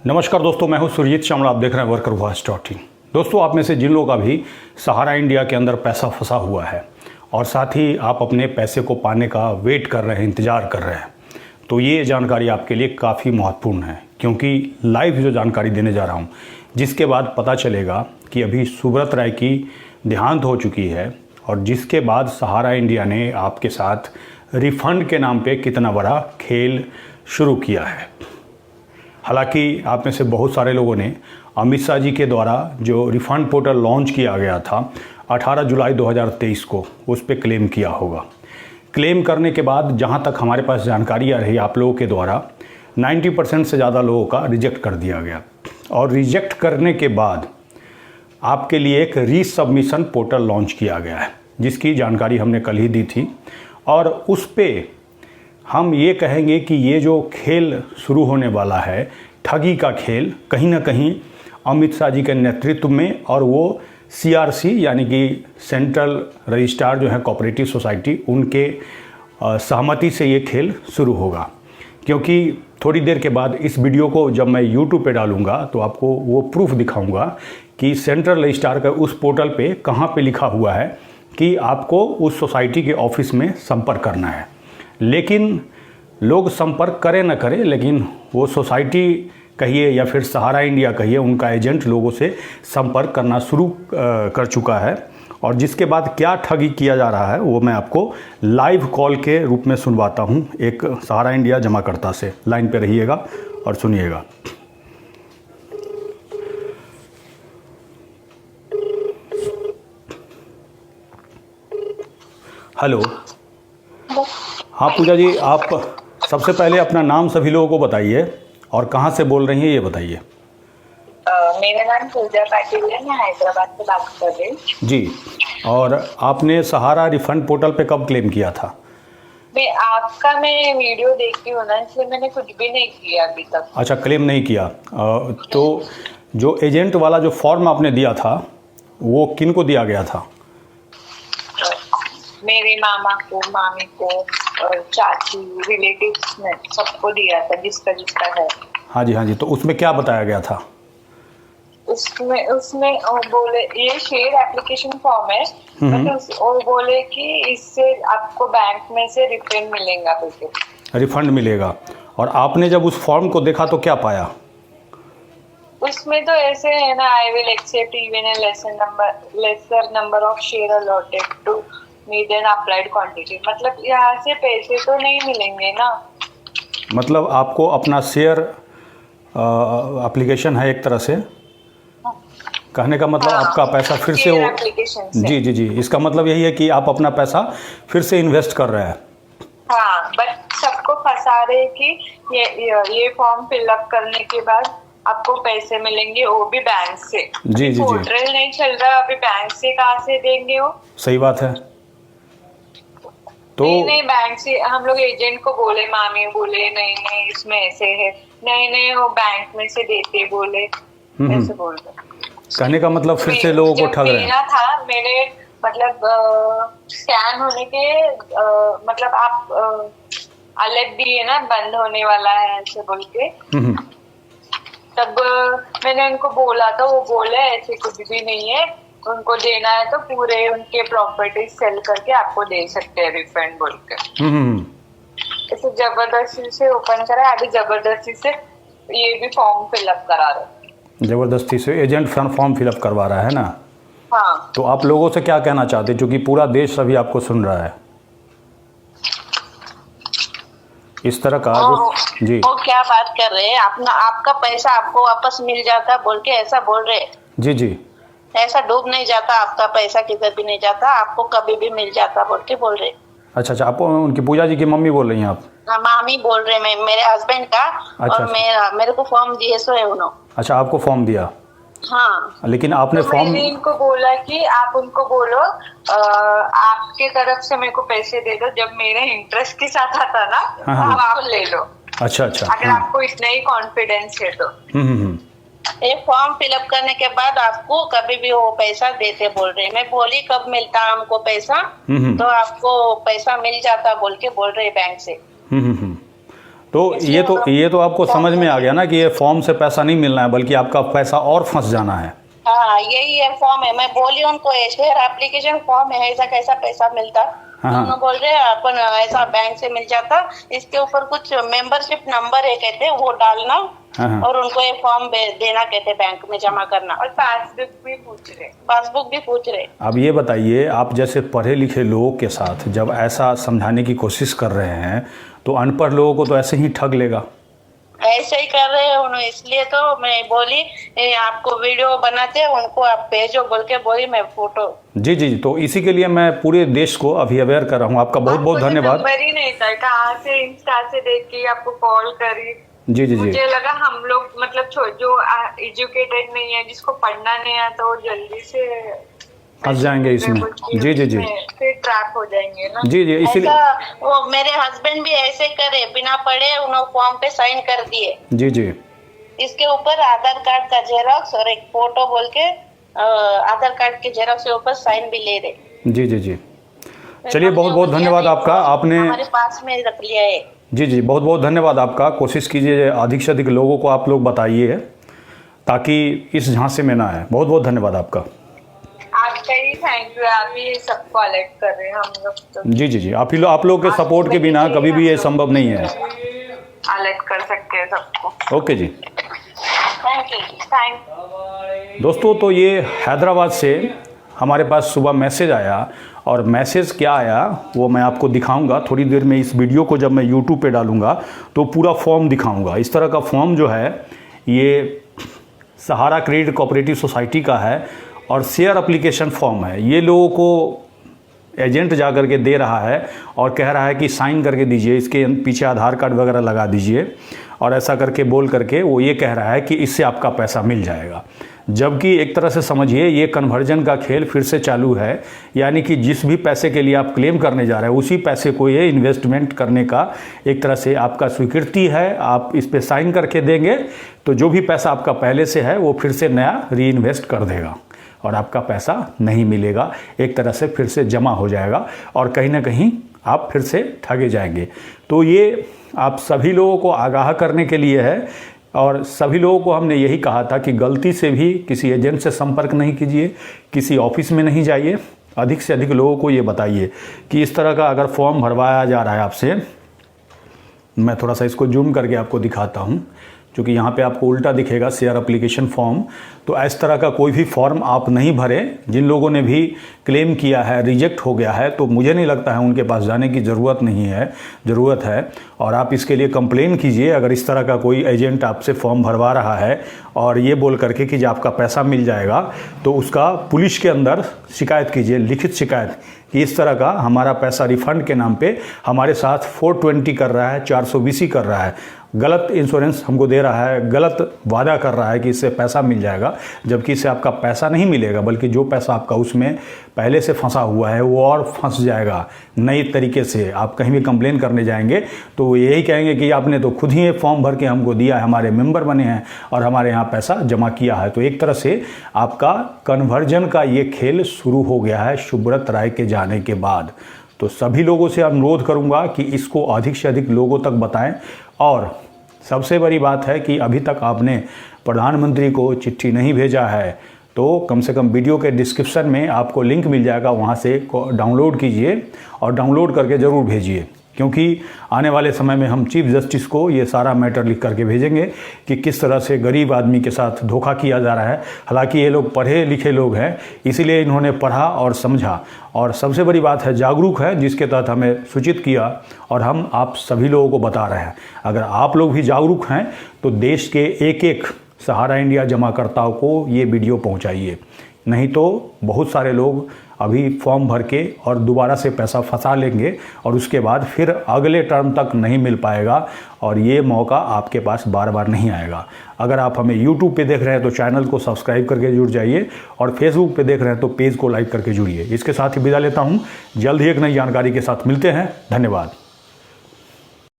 नमस्कार दोस्तों, मैं हूं सुरजीत श्यामला। आप देख रहे हैं वर्कर वॉइस डॉट इन। दोस्तों, आप में से जिन लोगों का भी सहारा इंडिया के अंदर पैसा फंसा हुआ है और साथ ही आप अपने पैसे को पाने का वेट कर रहे हैं, इंतज़ार कर रहे हैं, तो ये जानकारी आपके लिए काफ़ी महत्वपूर्ण है, क्योंकि लाइव जो जानकारी देने जा रहा हूँ, जिसके बाद पता चलेगा कि अभी सुब्रत राय की देहांत हो चुकी है और जिसके बाद सहारा इंडिया ने आपके साथ रिफंड के नाम पे कितना बड़ा खेल शुरू किया है। हालांकि आप में से बहुत सारे लोगों ने अमित शाह जी के द्वारा जो रिफंड पोर्टल लॉन्च किया गया था 18 जुलाई 2023 को, उस पर क्लेम किया होगा। क्लेम करने के बाद जहां तक हमारे पास जानकारी आ रही आप लोगों के द्वारा 90% से ज़्यादा लोगों का रिजेक्ट कर दिया गया और रिजेक्ट करने के बाद आपके लिए एक रीसबमिशन पोर्टल लॉन्च किया गया है, जिसकी जानकारी हमने कल ही दी थी। और उस पर हम ये कहेंगे कि ये जो खेल शुरू होने वाला है, ठगी का खेल, कहीं ना कहीं अमित शाह जी के नेतृत्व में, और वो सीआरसी यानी कि सेंट्रल रजिस्ट्रार जो है कोऑपरेटिव सोसाइटी, उनके सहमति से ये खेल शुरू होगा। क्योंकि थोड़ी देर के बाद इस वीडियो को जब मैं यूट्यूब पे डालूंगा तो आपको वो प्रूफ दिखाऊंगा कि सेंट्रल रजिस्ट्रार का उस पोर्टल पे कहाँ पे लिखा हुआ है कि आपको उस सोसाइटी के ऑफिस में संपर्क करना है। लेकिन लोग संपर्क करें न करें, लेकिन वो सोसाइटी कहिए या फिर सहारा इंडिया कहिए, उनका एजेंट लोगों से संपर्क करना शुरू कर चुका है। और जिसके बाद क्या ठगी किया जा रहा है वो मैं आपको लाइव कॉल के रूप में सुनवाता हूं एक सहारा इंडिया जमाकर्ता से। लाइन पे रहिएगा और सुनिएगा। हेलो। हाँ पूजा जी, आप सबसे पहले अपना नाम सभी लोगों को बताइए और कहाँ से बोल रही हैं ये बताइए। मेरा नाम पूजा पाटिल है, मैं हैदराबाद से बात कर रही हूँ जी। और आपने सहारा रिफंड पोर्टल पे कब क्लेम किया था? मैं वीडियो देखती हूँ ना, इसलिए मैंने कुछ भी नहीं किया अभी तक। अच्छा, क्लेम नहीं किया। तो जो एजेंट वाला जो फॉर्म आपने दिया था वो किन को दिया गया था? मेरे मामा को, मामी को और चाची, रिलेटिव्स ने सबको दिया था, जिसका जिसका है। हाँ जी, हाँ जी। तो उसमें क्या बताया गया था? उसमें वो बोले ये शेयर एप्लीकेशन फॉर्म है, वो बोले कि इससे आपको बैंक में से रिफंड मिलेगा, बोलते रिफंड मिलेगा। और आपने जब उस फॉर्म को देखा तो क्या पाया? उसमें तो ऐसे है ना, I will accept even a lesser number of share allotted to me then applied quantity. मतलब यहाँ से पैसे तो नहीं मिलेंगे ना। मतलब आपको अपना शेयर एप्लीकेशन है एक तरह से, कहने का मतलब आपका पैसा फिर से वो जी जी जी, इसका मतलब यही है कि आप अपना पैसा फिर से इन्वेस्ट कर रहे हैं। हाँ, बट सबको फंसा रहे कि ये फॉर्म फिलअप करने के बाद आपको पैसे मिलेंगे, वो भी बैंक से। जी जी पोर्टल नहीं चल रहा अभी, बैंक से कहाँ से देंगे वो? सही बात है। तो नहीं, बैंक से हम लोग एजेंट को बोले, मामी बोले नहीं इसमें ऐसे है, नहीं वो बैंक में से देते बोले, ऐसे बोल रहे। कहने का मतलब फिर से लोगों को ठग रहे हैं। था मेरे मतलब स्कैन होने के मतलब आप अलर्ट दिए ना, बंद होने वाला है ऐसे बोल के। तब मैंने उनको बोला था, वो बोले ऐसे कुछ भी नहीं है, उनको देना है तो पूरे उनके प्रॉपर्टी सेल करके आपको दे सकते हैं रिफंड बोल के। ऐसे जबरदस्ती से ओपन करा, अभी जबरदस्ती से ये भी फॉर्म फिलअप करा रहे। जबरदस्ती से एजेंट फॉर्म फिलअप करवा रहा है ना? हाँ। तो आप लोगों से क्या कहना चाहते हैं, क्योंकि पूरा देश अभी आपको सुन रहा है इस तरह का जी। वो क्या बात कर रहे हैं? आपका पैसा आपको वापस मिल जाता बोल के ऐसा बोल रहे? जी जी, ऐसा डूब नहीं जाता, आपका पैसा किधर भी नहीं जाता, आपको कभी भी मिल जाता बोल रहे। अच्छा, आप उनकी पूजा जी की मम्मी बोल रही हैं आप? हाँ, मामी बोल रहे, मैं मेरे हस्बैंड का। अच्छा, और मेरे को फॉर्म दिए सो है उन्होंने। अच्छा, आपको फॉर्म दिया? हाँ। लेकिन आपने तो फॉर्म, मैंने इनको बोला कि आप उनको बोलो आपके तरफ से मेरे को पैसे दे दो, जब मेरे इंटरेस्ट के साथ आता ना आप ले लो। अच्छा, अगर आपको इतना ही कॉन्फिडेंस है तो। ये फॉर्म फिलअप करने के बाद आपको कभी भी वो पैसा देते बोल रहे। मैं बोली कब मिलता हमको पैसा, तो आपको पैसा मिल जाता बोल रहे बैंक से। तो ये तो आपको समझ में आ गया ना कि ये फॉर्म से पैसा नहीं मिलना है, बल्कि आपका पैसा और फंस जाना है। हाँ, यही है फॉर्म है। मैं बोली उनको शेयर एप्लीकेशन फॉर्म है, ऐसा कैसा पैसा मिलता? उन्होंने बोल रहे अपन ऐसा बैंक से मिल जाता, इसके ऊपर कुछ मेंबरशिप नंबर है कहते, वो डालना और उनको ये फॉर्म देना कहते, बैंक में जमा करना, और पासबुक भी पूछ रहे। अब ये बताइए, आप जैसे पढ़े लिखे लोगों के साथ जब ऐसा समझाने की कोशिश कर रहे हैं तो अनपढ़ लोगों को तो ऐसे ही ठग लेगा। ऐसे ही कर रहे हैं उन्होंने, इसलिए तो मैं बोली आपको वीडियो बनाते हैं, उनको आप भेजो बोल के बोली मैं फोटो। जी जी, तो इसी के लिए मैं पूरे देश को अभी अवेयर कर रहा हूँ। आपका बहुत बहुत धन्यवाद। नंबर ही नहीं था, कहाँ से इंस्टा से देख के आपको कॉल करी। जी जी जी, मुझे लगा हम लोग मतलब जो एजुकेटेड नहीं है, जिसको पढ़ना नहीं आता, तो जल्दी से फंस जाएंगे इसमें। जी जी जी, फिर ट्रैप हो जाएंगे ना। जी जी, इसीलिए वो मेरे हस्बैंड भी ऐसे करे, बिना पढ़े उन्होंने फॉर्म पे साइन कर दिए। जी जी, इसके ऊपर आधार कार्ड का जेरॉक्स और एक फोटो बोल के आधार कार्ड के जेरॉक्स के ऊपर साइन भी ले रहे। जी जी जी, चलिए बहुत बहुत धन्यवाद आपका, आपने हमारे पास में रख लिया है। जी जी, बहुत बहुत धन्यवाद आपका। कोशिश कीजिए अधिक से अधिक लोगों को आप लोग बताइए ताकि इस झांसे में ना आए। बहुत बहुत धन्यवाद आपका। आपका ही थैंक यू, आप ही सबको अलर्ट कर रहे हैं हम लोग तो। जी जी जी, आप लोग के सपोर्ट के बिना कभी भी ये संभव नहीं है। अलर्ट कर सकते हैं सबको। ओके जी, थैंक यू। दोस्तों, तो ये हैदराबाद से हमारे पास सुबह मैसेज आया, और मैसेज क्या आया वो मैं आपको दिखाऊंगा थोड़ी देर में। इस वीडियो को जब मैं यूट्यूब पे डालूंगा तो पूरा फॉर्म दिखाऊंगा। इस तरह का फॉर्म जो है ये सहारा क्रेडिट कोऑपरेटिव सोसाइटी का है और शेयर एप्लीकेशन फॉर्म है। ये लोगों को एजेंट जा कर के दे रहा है और कह रहा है कि साइन करके दीजिए, इसके पीछे आधार कार्ड वगैरह लगा दीजिए, और ऐसा करके बोल करके वो ये कह रहा है कि इससे आपका पैसा मिल जाएगा। जबकि एक तरह से समझिए ये कन्वर्जन का खेल फिर से चालू है, यानी कि जिस भी पैसे के लिए आप क्लेम करने जा रहे हैं उसी पैसे को ये इन्वेस्टमेंट करने का एक तरह से आपका स्वीकृति है। आप इस पे साइन करके देंगे तो जो भी पैसा आपका पहले से है वो फिर से नया री इन्वेस्ट कर देगा और आपका पैसा नहीं मिलेगा, एक तरह से फिर से जमा हो जाएगा और कहीं ना कहीं आप फिर से ठगे जाएंगे। तो ये आप सभी लोगों को आगाह करने के लिए है, और सभी लोगों को हमने यही कहा था कि गलती से भी किसी एजेंट से संपर्क नहीं कीजिए, किसी ऑफिस में नहीं जाइए। अधिक से अधिक लोगों को ये बताइए कि इस तरह का अगर फॉर्म भरवाया जा रहा है आपसे, मैं थोड़ा सा इसको जूम करके आपको दिखाता हूँ क्योंकि यहाँ पे आपको उल्टा दिखेगा शेयर एप्लीकेशन फॉर्म। तो इस तरह का कोई भी फॉर्म आप नहीं भरें। जिन लोगों ने भी क्लेम किया है रिजेक्ट हो गया है तो मुझे नहीं लगता है उनके पास जाने की ज़रूरत नहीं है, ज़रूरत है। और आप इसके लिए कंप्लेन कीजिए अगर इस तरह का कोई एजेंट आपसे फॉर्म भरवा रहा है और ये बोल करके कि आपका पैसा मिल जाएगा, तो उसका पुलिस के अंदर शिकायत कीजिए, लिखित शिकायत कि इस तरह का हमारा पैसा रिफंड के नाम पे हमारे साथ 420 कर रहा है, 420 कर रहा है, गलत इंश्योरेंस हमको दे रहा है, गलत वादा कर रहा है कि इससे पैसा मिल जाएगा, जबकि इससे आपका पैसा नहीं मिलेगा बल्कि जो पैसा आपका उसमें पहले से फंसा हुआ है वो और फंस जाएगा नए तरीके से। आप कहीं भी कंप्लेन करने जाएंगे तो वो यही कहेंगे कि आपने तो खुद ही ये फॉर्म भर के हमको दिया है, हमारे मेंबर बने हैं और हमारे यहाँ पैसा जमा किया है। तो एक तरह से आपका कन्वर्जन का ये खेल शुरू हो गया है सुब्रत राय के जाने के बाद। तो सभी लोगों से अनुरोध करूंगा कि इसको अधिक से अधिक लोगों तक बताएं। और सबसे बड़ी बात है कि अभी तक आपने प्रधानमंत्री को चिट्ठी नहीं भेजा है तो कम से कम वीडियो के डिस्क्रिप्शन में आपको लिंक मिल जाएगा, वहाँ से डाउनलोड कीजिए और डाउनलोड करके ज़रूर भेजिए, क्योंकि आने वाले समय में हम चीफ जस्टिस को ये सारा मैटर लिख करके भेजेंगे कि किस तरह से गरीब आदमी के साथ धोखा किया जा रहा है। हालांकि ये लोग पढ़े लिखे लोग हैं, इसीलिए इन्होंने पढ़ा और समझा, और सबसे बड़ी बात है जागरूक है, जिसके तहत हमें सूचित किया और हम आप सभी लोगों को बता रहे हैं। अगर आप लोग भी जागरूक हैं तो देश के एक एक सहारा इंडिया जमाकर्ताओं को ये वीडियो पहुँचाइए, नहीं तो बहुत सारे लोग अभी फॉर्म भर के और दोबारा से पैसा फंसा लेंगे और उसके बाद फिर अगले टर्म तक नहीं मिल पाएगा और ये मौका आपके पास बार बार नहीं आएगा। अगर आप हमें YouTube पे देख रहे हैं तो चैनल को सब्सक्राइब करके जुड़ जाइए और Facebook पे देख रहे हैं तो पेज को लाइक करके जुड़िए। इसके साथ ही विदा लेता हूँ, जल्द ही एक नई जानकारी के साथ मिलते हैं। धन्यवाद।